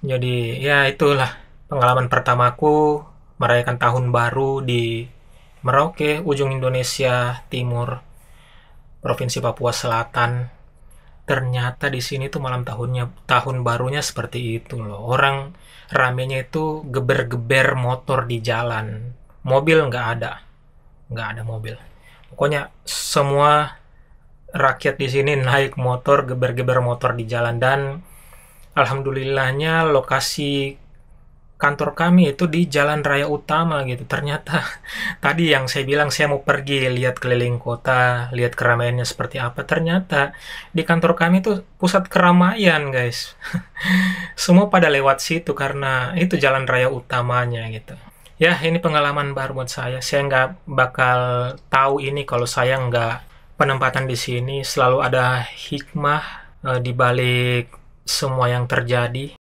Jadi ya itulah pengalaman pertamaku merayakan tahun baru di Merauke, ujung Indonesia Timur, Provinsi Papua Selatan. Ternyata di sini tuh tahun barunya seperti itu loh. Orang ramenya itu geber-geber motor di jalan. Mobil nggak ada mobil. Pokoknya semua rakyat di sini naik motor, geber-geber motor di jalan. Dan alhamdulillahnya lokasi kantor kami itu di jalan raya utama gitu. Ternyata tadi yang saya bilang saya mau pergi lihat keliling kota, lihat keramaiannya seperti apa. Ternyata di kantor kami itu pusat keramaian, guys. Semua pada lewat situ karena itu jalan raya utamanya gitu. Ya, ini pengalaman baru buat saya. Saya nggak bakal tahu ini kalau saya nggak penempatan di sini. Selalu ada hikmah di balik semua yang terjadi.